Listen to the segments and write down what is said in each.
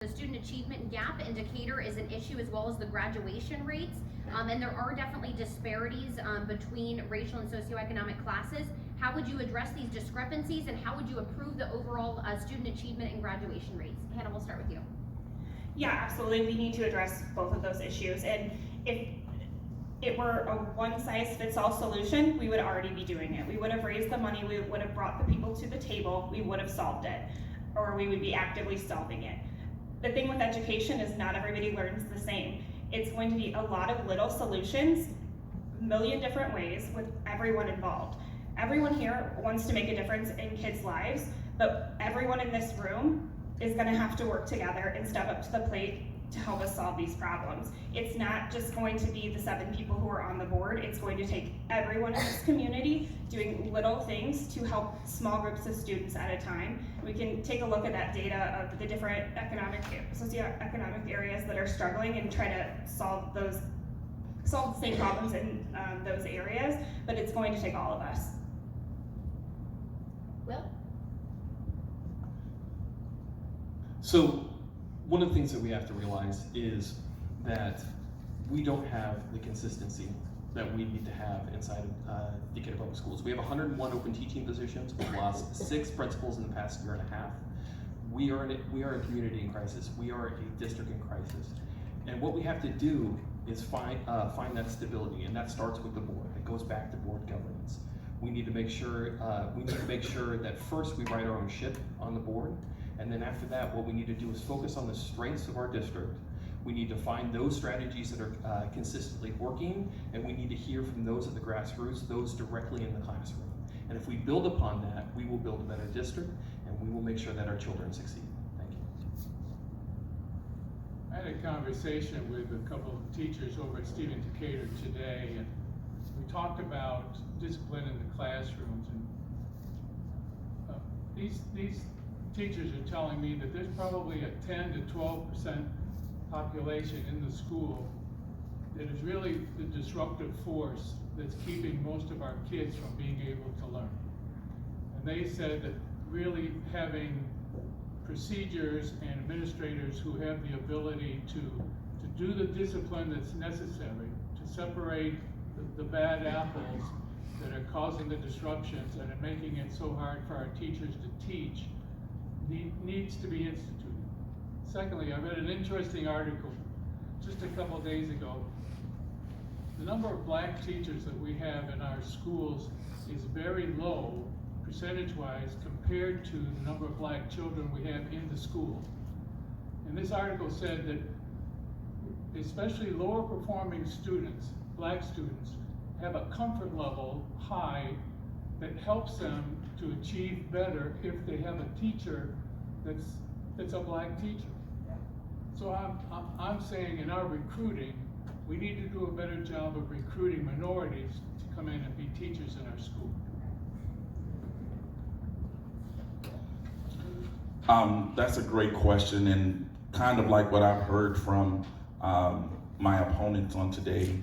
The student achievement gap in Decatur is an issue, as well as the graduation rates, and there are definitely disparities between racial and socioeconomic classes. How would you address these discrepancies, and how would you improve the overall student achievement and graduation rates? Hannah, we'll start with you. Yeah, absolutely. We need to address both of those issues, and if it were a one-size-fits-all solution, we would already be doing it. We would have raised the money, we would have brought the people to the table, we would have solved it, or we would be actively solving it. The thing with education is not everybody learns the same. It's going to be a lot of little solutions, a million different ways with everyone involved. Everyone here wants to make a difference in kids' lives, but everyone in this room is gonna have to work together and step up to the plate to help us solve these problems. It's not just going to be the 7 people who are on the board, it's going to take everyone in this community doing little things to help small groups of students at a time. We can take a look at that data of the different socioeconomic areas that are struggling and try to solve the same problems in those areas, but it's going to take all of us. Will? So one of the things that we have to realize is that we don't have the consistency that we need to have inside of Decatur Public Schools. We have 101 open teaching positions. We've lost 6 principals in the past year and a half. We are a community in crisis. We are a district in crisis. And what we have to do is find that stability, and that starts with the board. It goes back to board governance. We need to make sure that first we right our own ship on the board. And then after that, what we need to do is focus on the strengths of our district. We need to find those strategies that are consistently working, and we need to hear from those at the grassroots, those directly in the classroom. And if we build upon that, we will build a better district, and we will make sure that our children succeed. Thank you. I had a conversation with a couple of teachers over at Stephen Decatur today, and we talked about discipline in the classrooms. And these teachers are telling me that there's probably a 10 to 12% population in the school that is really the disruptive force that's keeping most of our kids from being able to learn. And they said that really having procedures and administrators who have the ability to do the discipline that's necessary to separate the bad apples that are causing the disruptions and are making it so hard for our teachers to teach needs to be instituted. Secondly, I read an interesting article just a couple of days ago. The number of black teachers that we have in our schools is very low, percentage-wise, compared to the number of black children we have in the school. And this article said that especially lower performing students, black students, have a comfort level high that helps them to achieve better if they have a teacher that's a black teacher. So I'm saying in our recruiting, we need to do a better job of recruiting minorities to come in and be teachers in our school. That's a great question, and kind of like what I've heard from my opponents on today,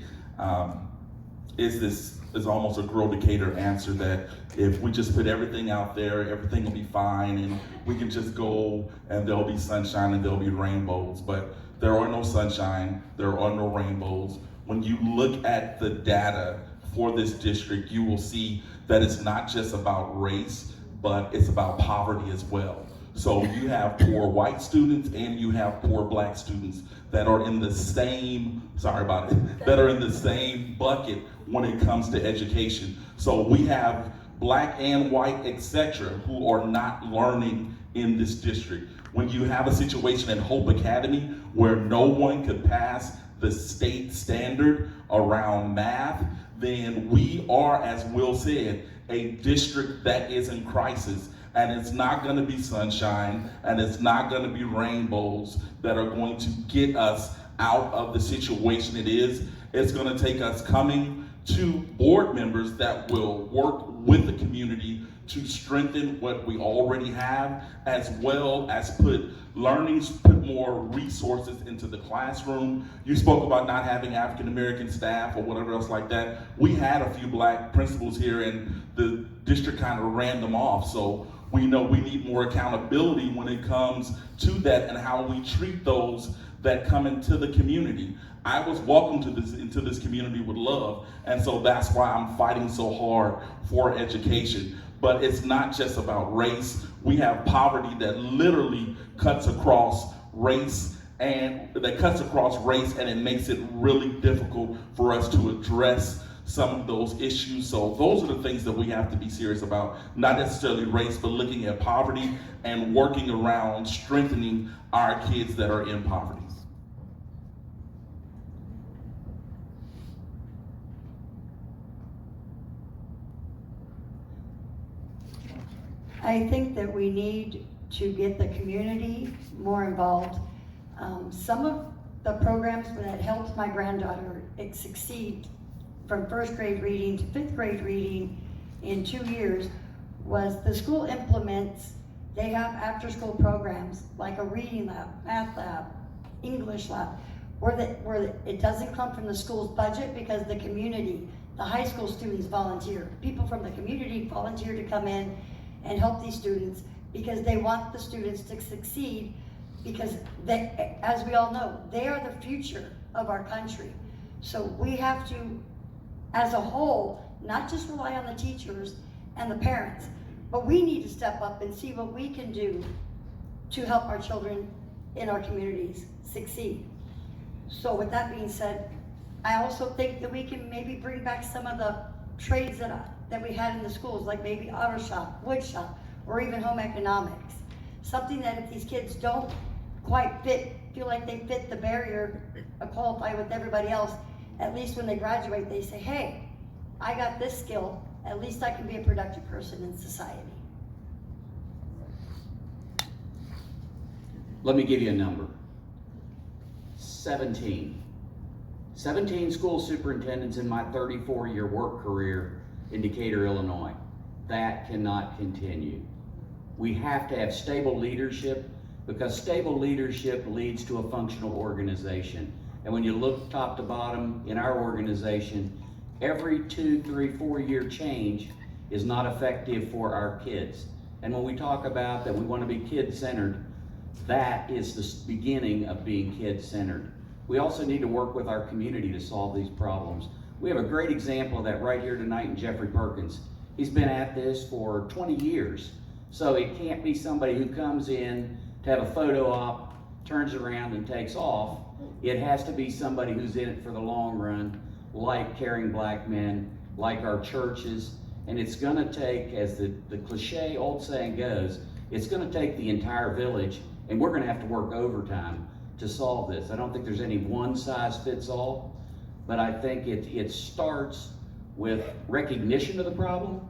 is almost a Grow Decatur answer that if we just put everything out there, everything will be fine, and we can just go and there'll be sunshine and there'll be rainbows. But there are no sunshine, there are no rainbows. When you look at the data for this district, you will see that it's not just about race, but it's about poverty as well. So you have poor white students and you have poor black students that are in the same, that are in the same bucket when it comes to education. So we have black and white, etc., who are not learning in this district. When you have a situation at Hope Academy where no one could pass the state standard around math, then we are, as Will said, a district that is in crisis. And it's not going to be sunshine, and it's not going to be rainbows that are going to get us out of the situation it is. It's going to take us coming to board members that will work with the community to strengthen what we already have, as well as put more resources into the classroom. You spoke about not having African American staff or whatever else like that. We had a few black principals here and the district kind of ran them off. So We know we need more accountability when it comes to that and how we treat those that come into the community. I was welcomed into this community with love, and so that's why I'm fighting so hard for education. But it's not just about race. We have poverty that literally cuts across race, and it makes it really difficult for us to address some of those issues. So those are the things that we have to be serious about, not necessarily race, but looking at poverty and working around strengthening our kids that are in poverty. I think that we need to get the community more involved. Some of the programs that helped my granddaughter succeed from first grade reading to fifth grade reading in 2 years was the school implements, they have after school programs like a reading lab, math lab, English lab, where it doesn't come from the school's budget because the community, the high school students volunteer. People from the community volunteer to come in and help these students because they want the students to succeed, because they, as we all know, they are the future of our country. So we have to, as a whole, not just rely on the teachers and the parents, but we need to step up and see what we can do to help our children in our communities succeed. So with that being said, I also think that we can maybe bring back some of the trades that we had in the schools, like maybe auto shop, wood shop, or even home economics. Something that if these kids don't quite feel like they fit the barrier, qualify with everybody else, at least when they graduate, they say, hey, I got this skill, at least I can be a productive person in society. Let me give you a number. 17 school superintendents in my 34-year work career in Decatur, Illinois. That cannot continue. We have to have stable leadership, because stable leadership leads to a functional organization. And when you look top to bottom in our organization, every 2, 3, 4 year change is not effective for our kids. And when we talk about that we want to be kid-centered, that is the beginning of being kid-centered. We also need to work with our community to solve these problems. We have a great example of that right here tonight in Jeffrey Perkins. He's been at this for 20 years. So it can't be somebody who comes in to have a photo op, turns around and takes off. It has to be somebody who's in it for the long run, like Caring Black Men, like our churches. And it's gonna take, as the cliche old saying goes, it's gonna take the entire village, and we're gonna have to work overtime to solve this. I don't think there's any one size fits all, but I think it starts with recognition of the problem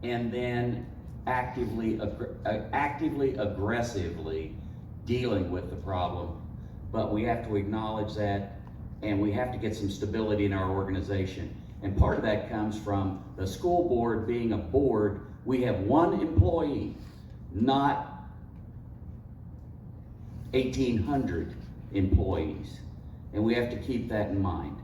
and then actively, aggressively dealing with the problem. But we have to acknowledge that, and we have to get some stability in our organization. And part of that comes from the school board being a board. We have one employee, not 1,800 employees. And we have to keep that in mind.